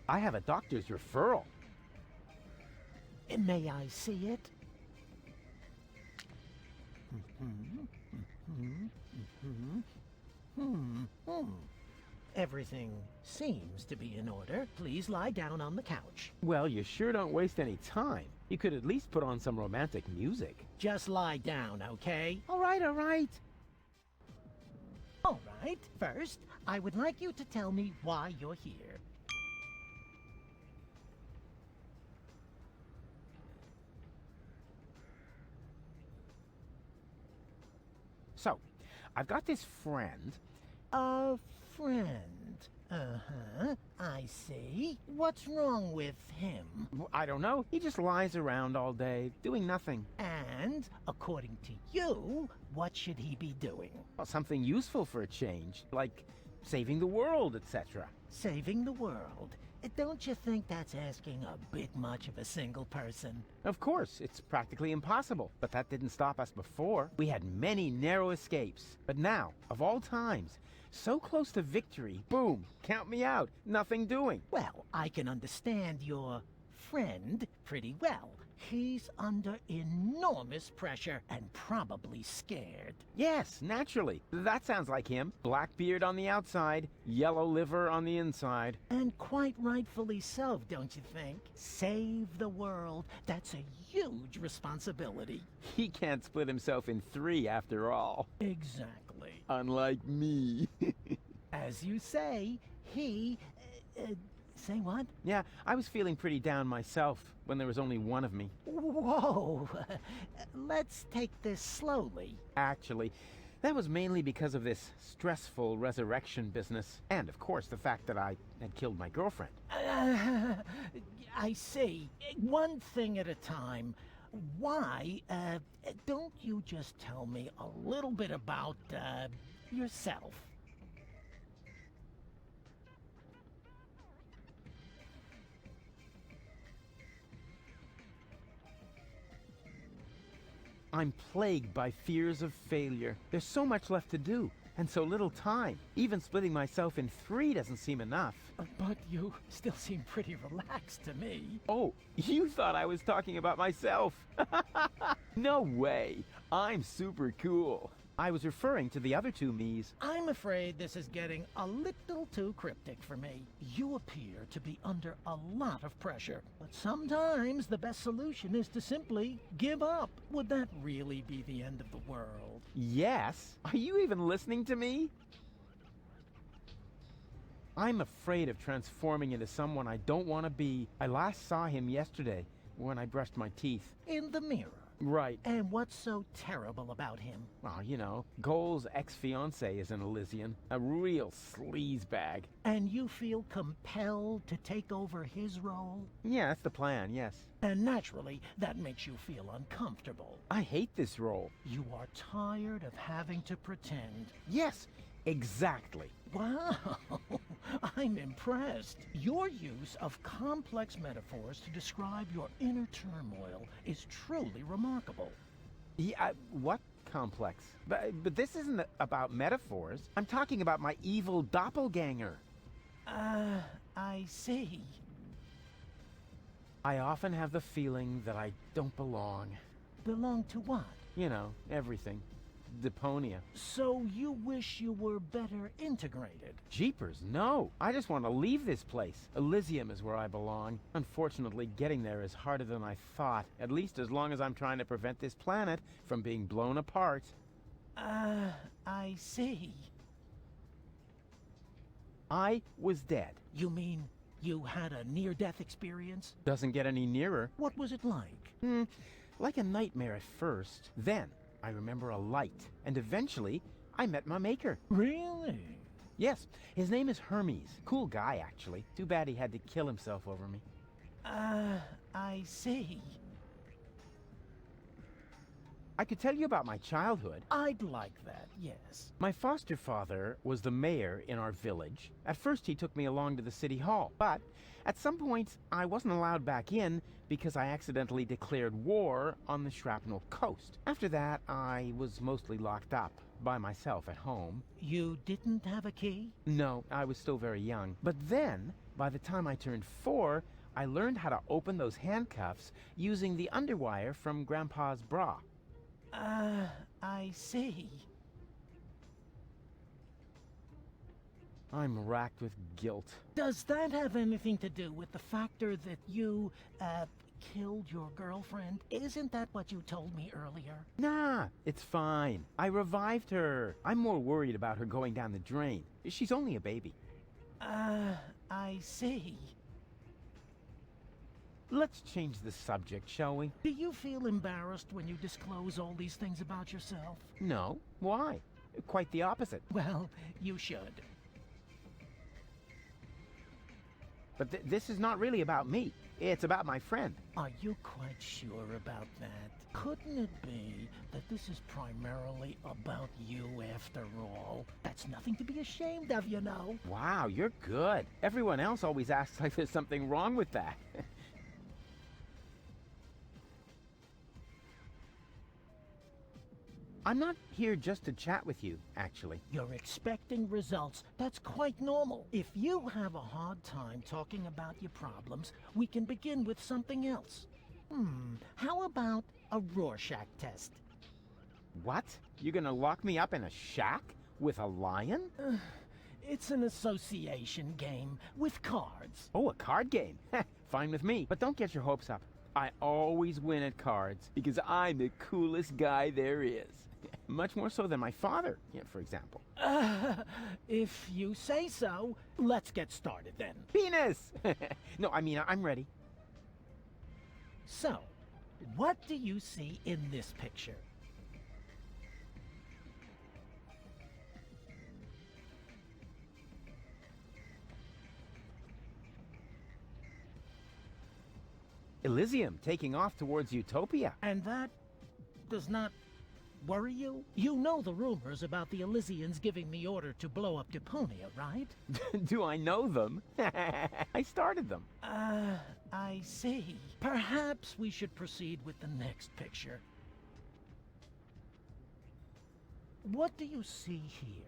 I have a doctor's referral. May I see it? Everything seems to be in order. Please lie down on the couch. Well, you sure don't waste any time. You could at least put on some romantic music. Just lie down, okay? All right, all right. All right. First, I would like you to tell me why you're here. So, I've got this friend. A friend. Uh-huh. I see. What's wrong with him? I don't know. He just lies around all day, doing nothing. And, according to you, what should he be doing? Well, something useful for a change, like saving the world, etc. Saving the world. Don't you think that's asking a bit much of a single person? Of course, it's practically impossible, but that didn't stop us before. We had many narrow escapes. But now, of all times, so close to victory, boom, count me out, nothing doing. Well, I can understand your friend pretty well. He's under enormous pressure and probably scared. Yes, naturally. That sounds like him. Black beard on the outside, yellow liver on the inside. And quite rightfully so, don't you think? Save the world. That's a huge responsibility. He can't split himself in three after all. Exactly. Unlike me. As you say, he... say what? Yeah, I was feeling pretty down myself when there was only one of me. Whoa! Let's take this slowly. Actually, that was mainly because of this stressful resurrection business. And, of course, the fact that I had killed my girlfriend. I see. One thing at a time. Why, don't you just tell me a little bit about, yourself? I'm plagued by fears of failure. There's so much left to do, and so little time. Even splitting myself in three doesn't seem enough. But you still seem pretty relaxed to me. Oh, you thought I was talking about myself. No way. I'm super cool. I was referring to the other two me's. I'm afraid this is getting a little too cryptic for me. You appear to be under a lot of pressure, but sometimes the best solution is to simply give up. Would that really be the end of the world? Yes. Are you even listening to me? I'm afraid of transforming into someone I don't want to be. I last saw him yesterday when I brushed my teeth. In the mirror. Right. And what's so terrible about him? Well, you know, Goal's ex-fiancée is an Elysian. A real sleazebag. And you feel compelled to take over his role? Yeah, that's the plan, yes. And naturally, that makes you feel uncomfortable. I hate this role. You are tired of having to pretend. Yes, exactly. Wow, I'm impressed. Your use of complex metaphors to describe your inner turmoil is truly remarkable. Yeah, what complex? But this isn't about metaphors. I'm talking about my evil doppelganger. I see. I often have the feeling that I don't belong. Belong to what? You know, everything. Deponia. So you wish you were better integrated? Jeepers, no. I just want to leave this place. Elysium is where I belong. Unfortunately, getting there is harder than I thought. At least as long as I'm trying to prevent this planet from being blown apart. I see. I was dead. You mean you had a near-death experience? Doesn't get any nearer. What was it like? Like a nightmare at first. Then, I remember a light, and eventually, I met my maker. Really? Yes, his name is Hermes. Cool guy, actually. Too bad he had to kill himself over me. I see. I could tell you about my childhood. I'd like that, yes. My foster father was the mayor in our village. At first he took me along to the city hall, but at some point I wasn't allowed back in because I accidentally declared war on the Shrapnel Coast. After that, I was mostly locked up. by myself at home. You didn't have a key? No, I was still very young. But then, by the time I turned 4, I learned how to open those handcuffs using the underwire from Grandpa's bra. I see. I'm racked with guilt. Does that have anything to do with the factor that you, killed your girlfriend? Isn't that what you told me earlier? Nah, it's fine. I revived her. I'm more worried about her going down the drain. She's only a baby. I see. Let's change the subject, shall we? Do you feel embarrassed when you disclose all these things about yourself? No. Why? Quite the opposite. Well, you should. But this is not really about me. It's about my friend. Are you quite sure about that? Couldn't it be that this is primarily about you after all? That's nothing to be ashamed of, you know. Wow, you're good. Everyone else always acts like there's something wrong with that. I'm not here just to chat with you, actually. You're expecting results. That's quite normal. If you have a hard time talking about your problems, we can begin with something else. How about a Rorschach test? What? You're gonna lock me up in a shack with a lion? It's an association game with cards. Oh, a card game. Fine with me, but don't get your hopes up. I always win at cards because I'm the coolest guy there is. Much more so than my father, for example. If you say so, let's get started then. Penis! No, I mean, I'm ready. So, what do you see in this picture? Elysium taking off towards Utopia. And that does not worry you? You know the rumors about the Elysians giving the order to blow up Deponia, right? Do I know them? I started them. I see. Perhaps we should proceed with the next picture. What do you see here?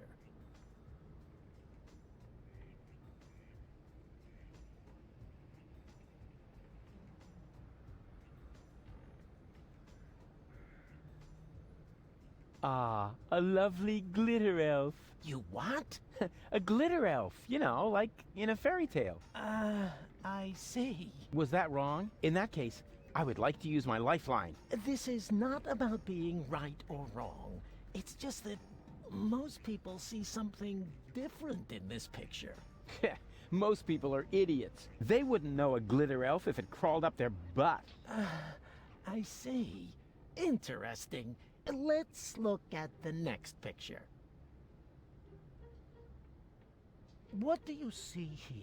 Ah, a lovely glitter elf. You what? A glitter elf, like in a fairy tale. I see. Was that wrong? In that case, I would like to use my lifeline. This is not about being right or wrong. It's just that most people see something different in this picture. Most people are idiots. They wouldn't know a glitter elf if it crawled up their butt. I see. Interesting. Let's look at the next picture. What do you see here?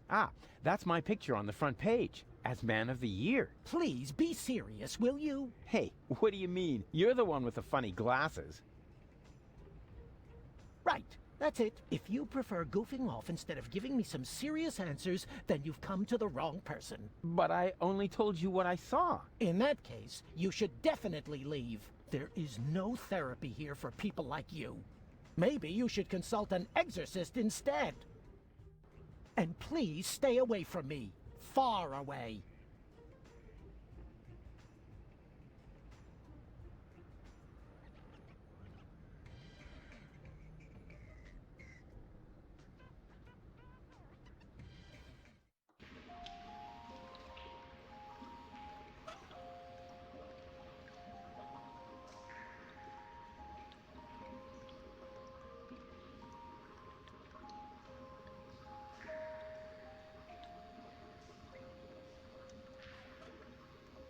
Ah, that's my picture on the front page, as Man of the Year. Please be serious, will you? Hey, what do you mean? You're the one with the funny glasses. Right. That's it. If you prefer goofing off instead of giving me some serious answers, then you've come to the wrong person. But I only told you what I saw. In that case, you should definitely leave. There is no therapy here for people like you. Maybe you should consult an exorcist instead. And please stay away from me. Far away.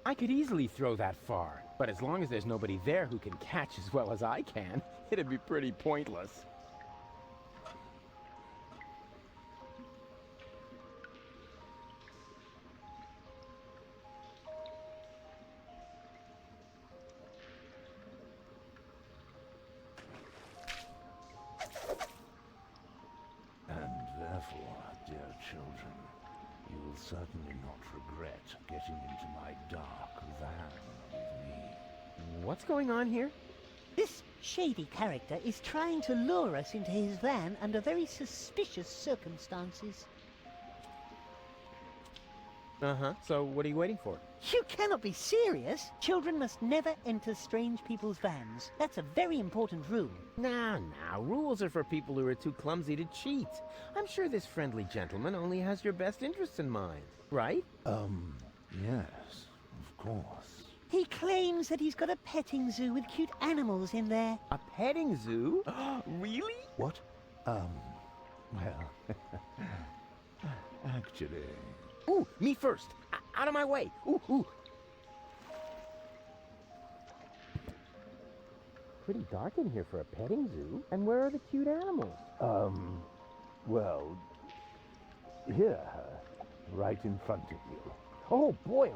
I could easily throw that far, but as long as there's nobody there who can catch as well as I can, it'd be pretty pointless. And therefore, dear children, you will certainly not regret getting into my dark van with me. What's going on here? This shady character is trying to lure us into his van under very suspicious circumstances. Uh-huh. So what are you waiting for? You cannot be serious! Children must never enter strange people's vans. That's a very important rule. Nah, rules are for people who are too clumsy to cheat. I'm sure this friendly gentleman only has your best interests in mind, right? Yes, of course. He claims that he's got a petting zoo with cute animals in there. A petting zoo? Really? What? Well, actually... Ooh, me first. Out of my way. Ooh. Pretty dark in here for a petting zoo. And where are the cute animals? Well, here, right in front of you. Oh boy.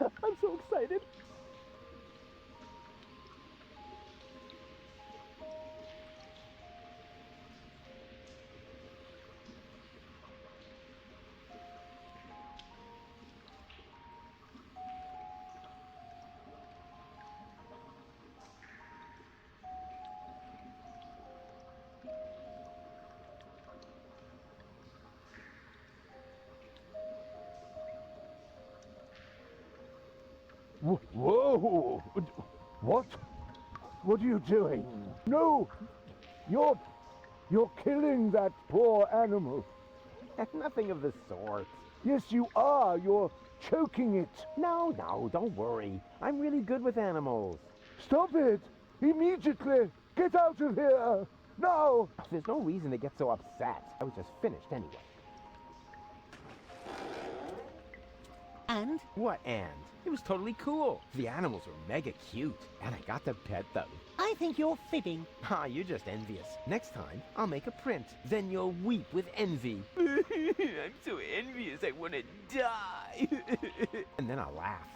I'm so excited. Whoa! What? What are you doing? No! You're killing that poor animal. Nothing of the sort. Yes, you are. You're choking it. No, don't worry. I'm really good with animals. Stop it! Immediately! Get out of here! Now! There's no reason to get so upset. I was just finished anyway. And? What and? It was totally cool. The animals were mega cute, and I got to pet them. I think you're fibbing. You're just envious. Next time, I'll make a print. Then you'll weep with envy. I'm so envious, I want to die. And then I'll laugh.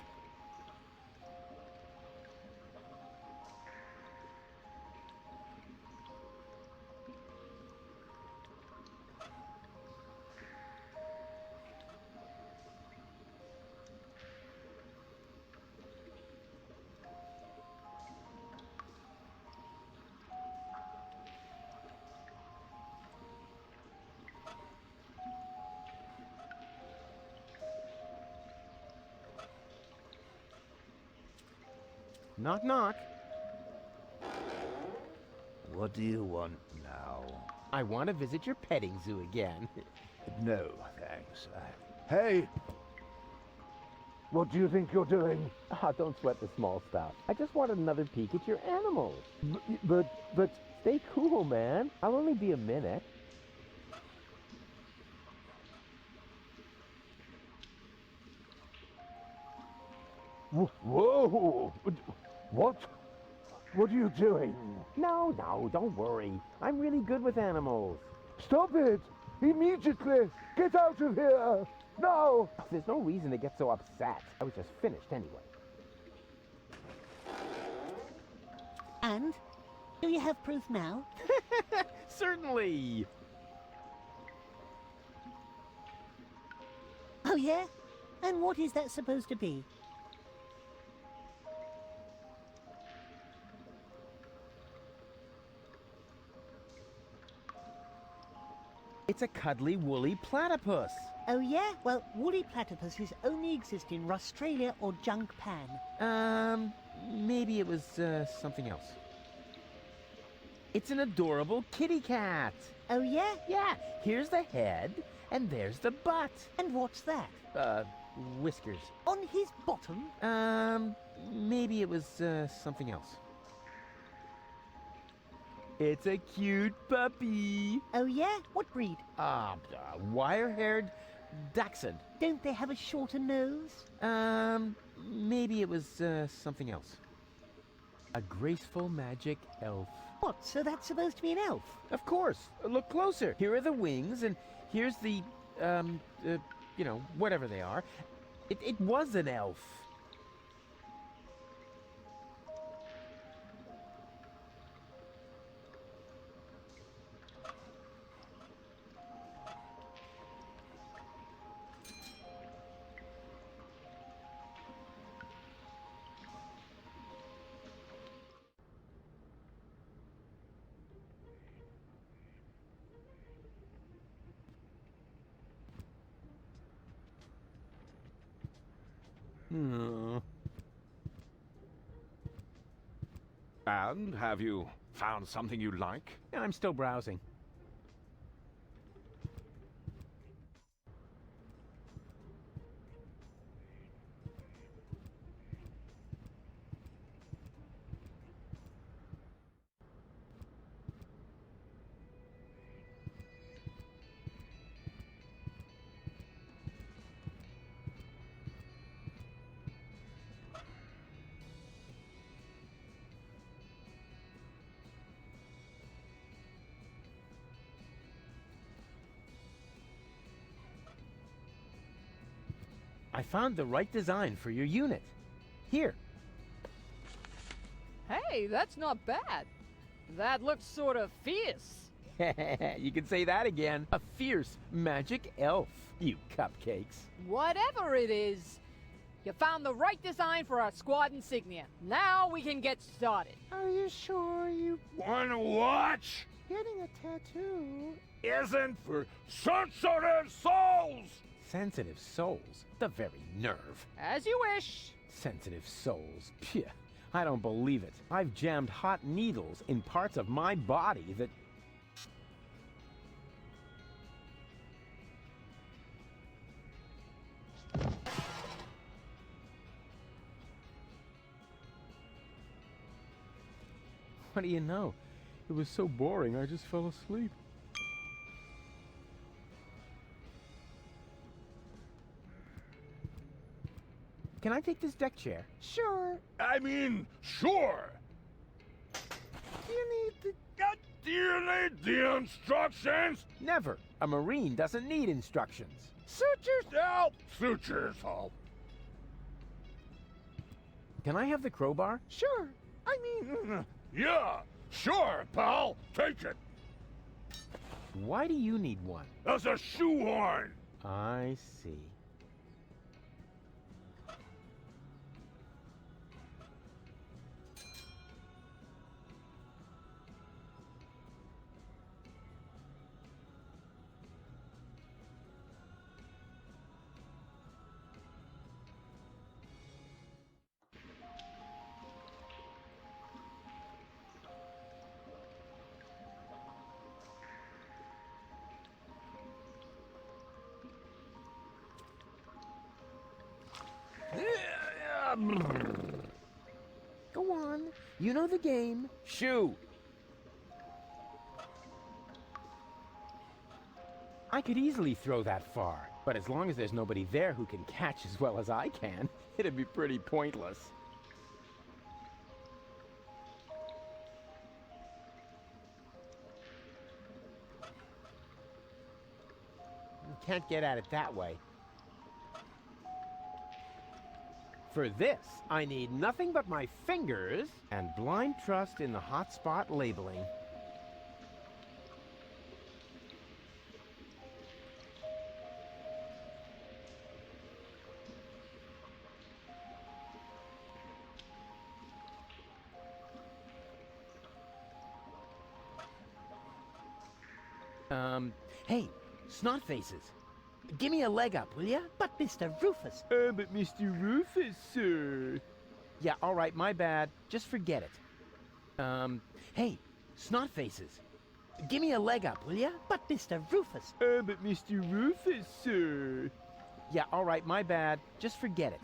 Knock, knock. What do you want now? I want to visit your petting zoo again. No, thanks. Hey! What do you think you're doing? Don't sweat the small stuff. I just wanted another peek at your animals. But... Stay cool, man. I'll only be a minute. Whoa! What? What are you doing? No, don't worry. I'm really good with animals. Stop it! Immediately! Get out of here! Now! There's no reason to get so upset. I was just finished anyway. And? Do you have proof now? Certainly. Oh yeah? And what is that supposed to be? It's a cuddly, woolly platypus. Oh yeah? Well, woolly platypuses only exist in Australia or Japan. Maybe it was, something else. It's an adorable kitty cat. Oh yeah? Yeah, here's the head, and there's the butt. And what's that? Whiskers. On his bottom? Maybe it was, something else. It's a cute puppy. Oh yeah? What breed? Wire-haired dachshund. Don't they have a shorter nose? Maybe it was, something else. A graceful magic elf. What, so that's supposed to be an elf? Of course. Look closer. Here are the wings, and here's the, whatever they are. It was an elf. Hmm. And have you found something you like? I'm still browsing. I found the right design for your unit. Here. Hey, that's not bad. That looks sort of fierce. You can say that again. A fierce magic elf, you cupcakes. Whatever it is, you found the right design for our squad insignia. Now we can get started. Are you sure you Wanna watch? getting a tattoo? Isn't for sensitive souls! Sensitive souls? The very nerve. As you wish. Sensitive souls. Phew. I don't believe it. I've jammed hot needles in parts of my body that... What do you know? It was so boring, I just fell asleep. Can I take this deck chair? Sure. I mean, sure! You need the... Do you need the instructions? Never. A Marine doesn't need instructions. Suit yourself! Suit yourself. Can I have the crowbar? Sure. I mean... Yeah, sure, pal. Take it. Why do you need one? As a shoehorn. I see. Go on. You know the game. Shoot. I could easily throw that far, but as long as there's nobody there who can catch as well as I can, it'd be pretty pointless. Can't get at it that way. For this, I need nothing but my fingers and blind trust in the hotspot labeling. Hey, snot faces. Give me a leg up, will ya? But Mr. Rufus, But Mr. Rufus, sir. Yeah, all right, my bad. Just forget it. Hey, snot faces. Give me a leg up, will ya? but Mr. Rufus, But Mr. Rufus, sir. Yeah, all right, my bad. Just forget it.